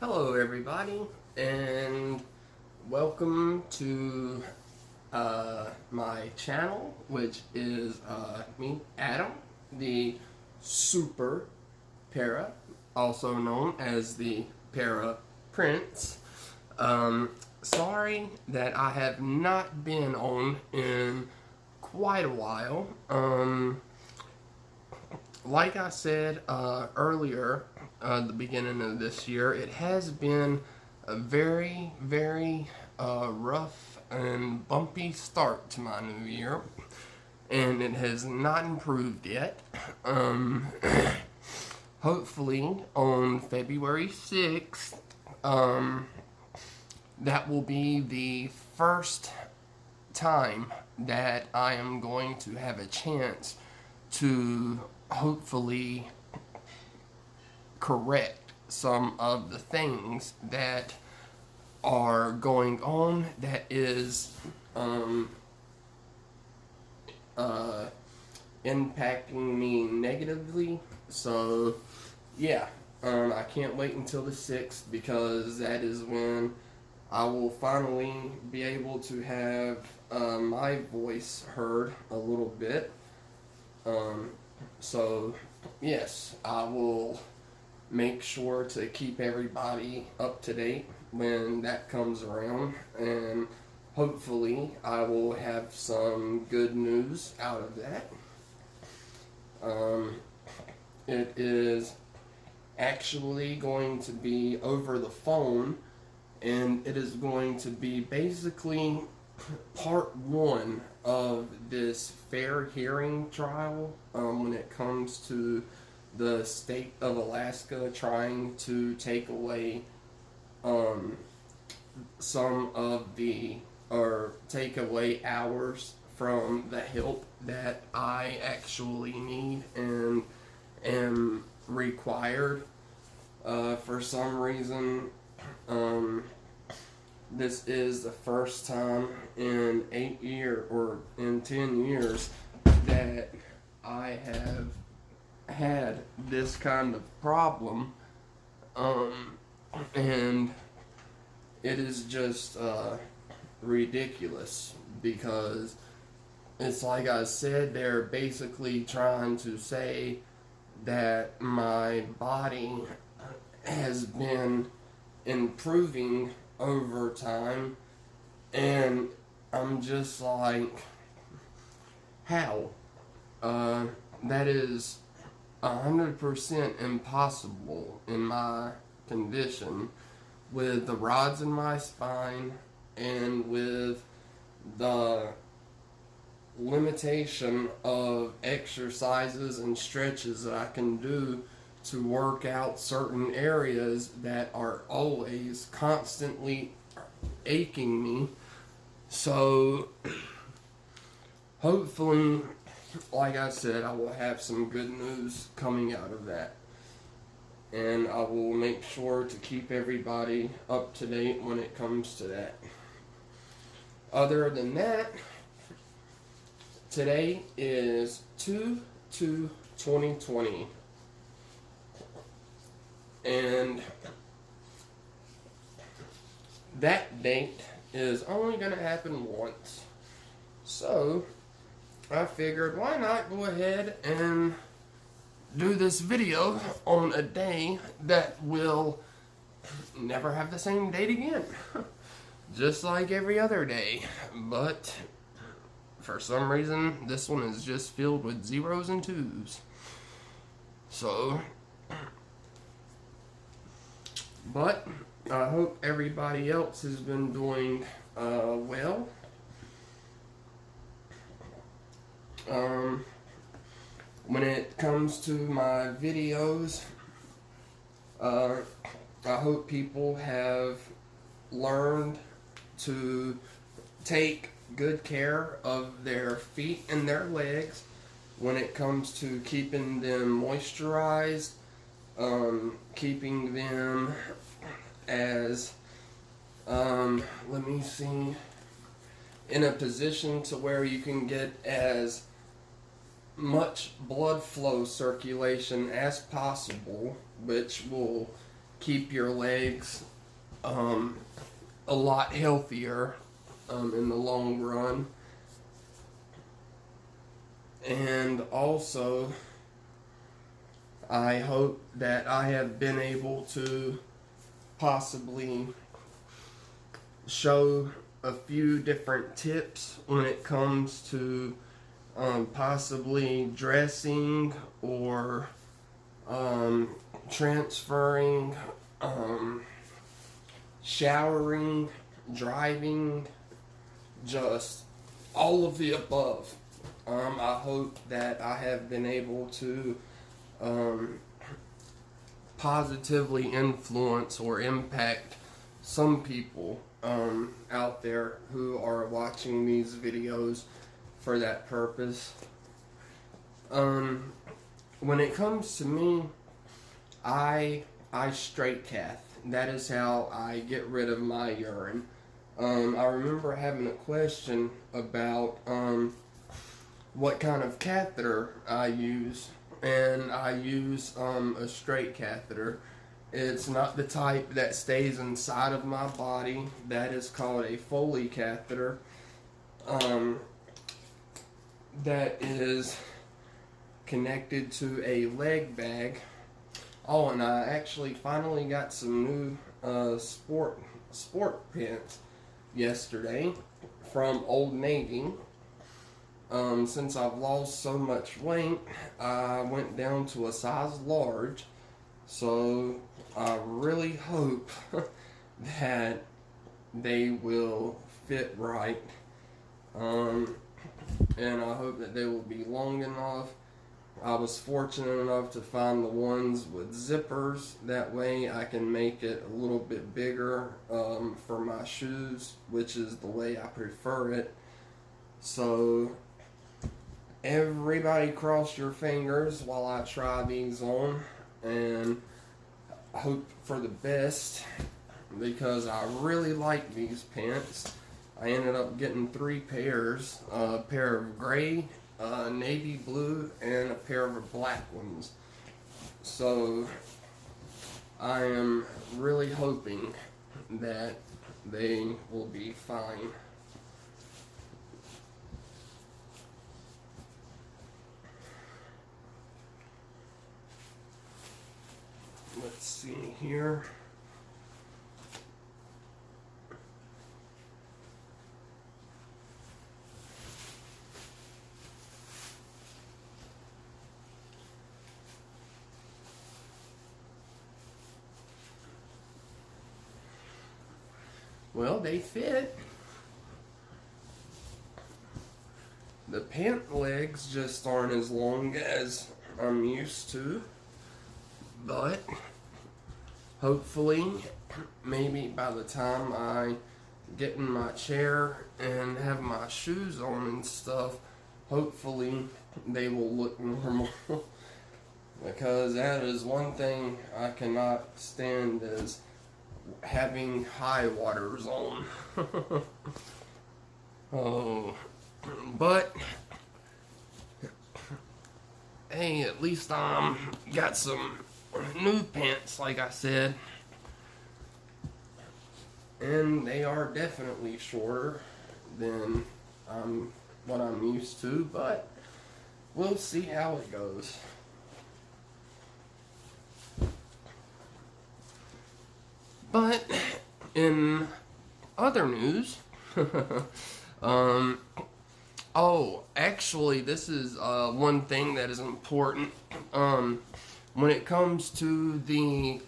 Hello everybody, and welcome to my channel, which is me, Adam, the Super Para, also known as the Para Prince. Sorry that I have not been on in quite a while. Like I said earlier, the beginning of this year, it has been a very, very rough and bumpy start to my new year, and it has not improved yet. Hopefully, on February 6th, that will be the first time that I am going to have a chance to hopefully correct some of the things that are going on that is impacting me negatively. So yeah, I can't wait until the 6th, because that is when I will finally be able to have my voice heard a little bit. So yes, I will make sure to keep everybody up to date when that comes around, and hopefully I will have some good news out of that. It is actually going to be over the phone, and it is going to be basically part one of this fair hearing trial when it comes to the state of Alaska trying to take away some of the, or take away hours from the help that I actually need and am required. For some reason, this is the first time in 8 years or in 10 years that I have had this kind of problem, and it is just ridiculous, because it's like I said, they're basically trying to say that my body has been improving over time, and I'm just like, how? That is 100% impossible in my condition, with the rods in my spine and with the limitation of exercises and stretches that I can do to work out certain areas that are always constantly aching me. So hopefully, like I said, I will have some good news coming out of that, and I will make sure to keep everybody up to date when it comes to that. Other than that, today is 2/2/2020, and that date is only going to happen once. So I figured, why not go ahead and do this video on a day that will never have the same date again. Just like every other day. But for some reason, this one is just filled with zeros and twos. So, but I hope everybody else has been doing well. When it comes to my videos, I hope people have learned to take good care of their feet and their legs when it comes to keeping them moisturized, keeping them as, let me see, in a position to where you can get as much blood flow circulation as possible, which will keep your legs a lot healthier in the long run. And also, I hope that I have been able to possibly show a few different tips when it comes to possibly dressing or transferring, showering, driving, just all of the above. I hope that I have been able to positively influence or impact some people out there who are watching these videos for that purpose. When it comes to me, I straight cath. That is how I get rid of my urine. I remember having a question about what kind of catheter I use, and I use a straight catheter. It's not the type that stays inside of my body. That is called a Foley catheter. That is connected to a leg bag. Oh, and I actually finally got some new sport pants yesterday from Old Navy. Since I've lost so much weight, I went down to a size large, so I really hope that they will fit right, and I hope that they will be long enough. I was fortunate enough to find the ones with zippers. That way I can make it a little bit bigger for my shoes, which is the way I prefer it. So everybody cross your fingers while I try these on and hope for the best, because I really like these pants. I ended up getting 3 pairs, a pair of gray, navy blue, and a pair of black ones. So I am really hoping that they will be fine. Let's see here. Well, they fit. The pant legs just aren't as long as I'm used to, but hopefully, maybe by the time I get in my chair and have my shoes on and stuff, hopefully they will look normal. Because that is one thing I cannot stand, is having high waters on. Oh, but hey, at least got some new pants, like I said, and they are definitely shorter than what I'm used to, but we'll see how it goes. But in other news, oh, actually, this is one thing that is important. When it comes to the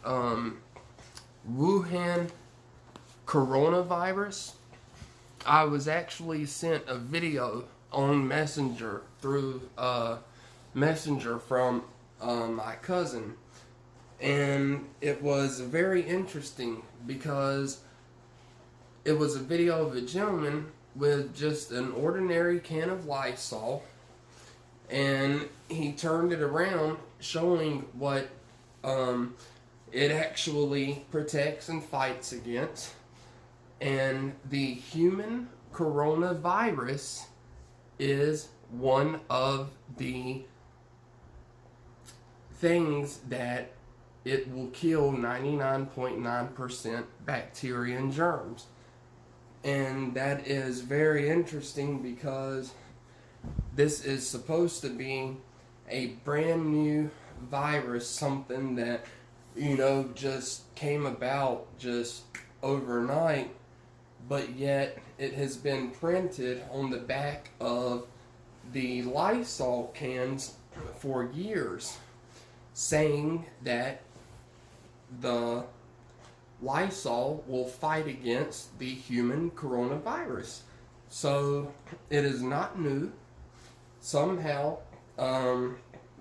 Wuhan coronavirus, I was actually sent a video on Messenger through Messenger from my cousin. And it was very interesting because it was a video of a gentleman with just an ordinary can of Lysol, and he turned it around showing what it actually protects and fights against. And the human coronavirus is one of the things that it will kill 99.9% bacteria and germs. And that is very interesting because this is supposed to be a brand new virus, something that, just came about just overnight, but yet it has been printed on the back of the Lysol cans for years, saying that the Lysol will fight against the human coronavirus. So it is not new. Somehow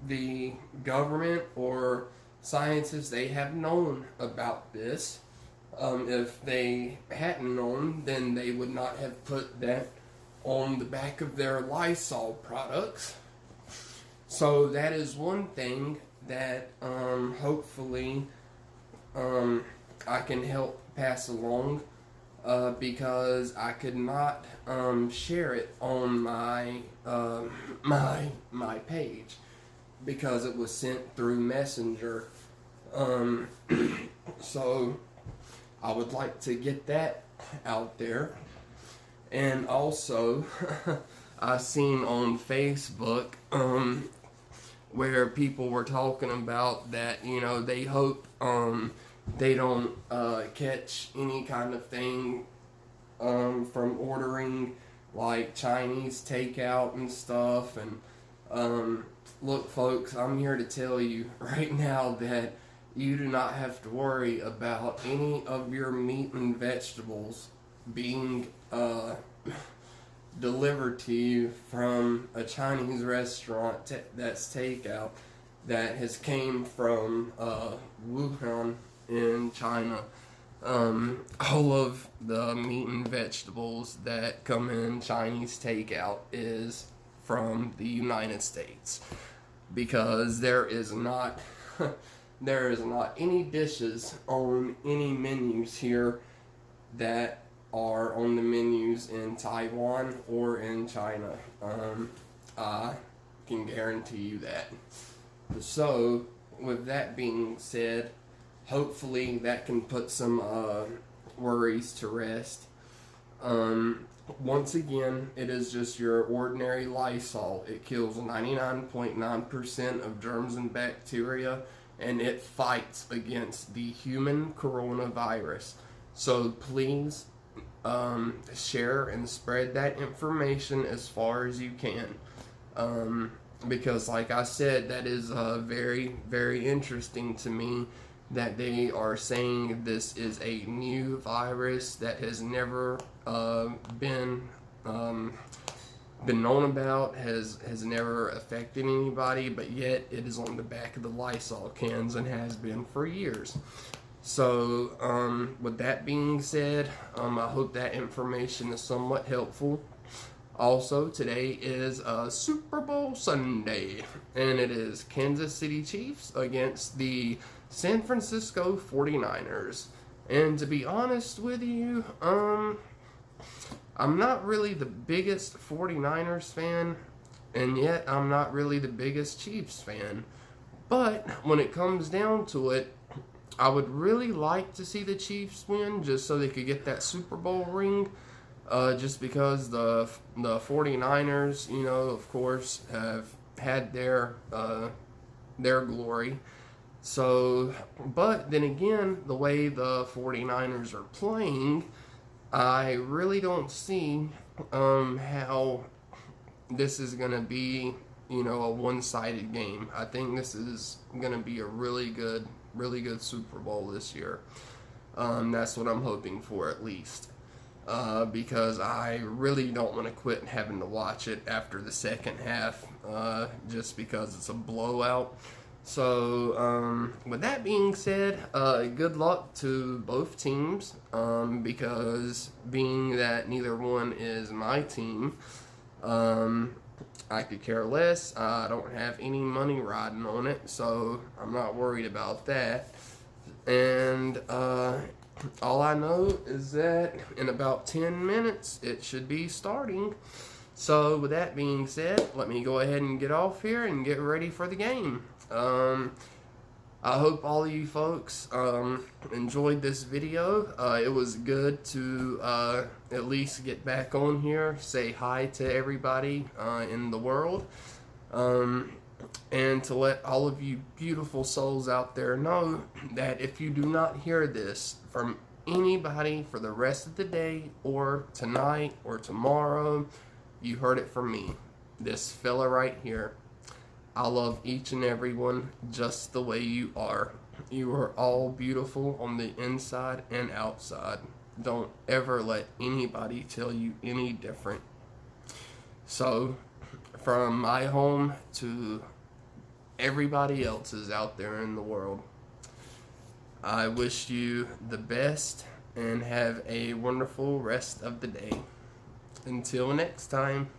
the government or scientists, they have known about this. If they hadn't known, then they would not have put that on the back of their Lysol products. So that is one thing that hopefully I can help pass along, because I could not share it on my page because it was sent through Messenger. So I would like to get that out there. And also, I seen on Facebook where people were talking about that, they hope they don't catch any kind of thing from ordering like Chinese takeout and stuff. And look, folks, I'm here to tell you right now that you do not have to worry about any of your meat and vegetables being delivered to you from a Chinese restaurant that's takeout that has came from Wuhan in China. All of the meat and vegetables that come in Chinese takeout is from the United States, because there is not any dishes on any menus here that are on the menus in Taiwan or in China. I can guarantee you that. So, with that being said, hopefully that can put some worries to rest. Once again, it is just your ordinary Lysol. It kills 99.9% of germs and bacteria, and it fights against the human coronavirus. So please share and spread that information as far as you can. Because like I said, that is very, very interesting to me that they are saying this is a new virus that has never been known about, has never affected anybody, but yet it is on the back of the Lysol cans and has been for years. So, with that being said, I hope that information is somewhat helpful. Also, today is Super Bowl Sunday, and it is Kansas City Chiefs against the San Francisco 49ers. And to be honest with you, I'm not really the biggest 49ers fan, and yet I'm not really the biggest Chiefs fan. But when it comes down to it, I would really like to see the Chiefs win just so they could get that Super Bowl ring. Just because the 49ers, of course, have had their glory. So, but then again, the way the 49ers are playing, I really don't see how this is going to be, a one-sided game. I think this is going to be a really good Super Bowl this year. That's what I'm hoping for, at least. Because I really don't want to quit having to watch it after the second half, just because it's a blowout. So, with that being said, good luck to both teams, because being that neither one is my team, I could care less. I don't have any money riding on it, so I'm not worried about that. And, all I know is that in about 10 minutes, it should be starting. So, with that being said, let me go ahead and get off here and get ready for the game. I hope all of you folks enjoyed this video. It was good to at least get back on here, say hi to everybody in the world, and to let all of you beautiful souls out there know that if you do not hear this from anybody for the rest of the day or tonight or tomorrow, you heard it from me. This fella right here. I love each and every one just the way you are. You are all beautiful on the inside and outside. Don't ever let anybody tell you any different. So, from my home to everybody else's out there in the world, I wish you the best and have a wonderful rest of the day. Until next time.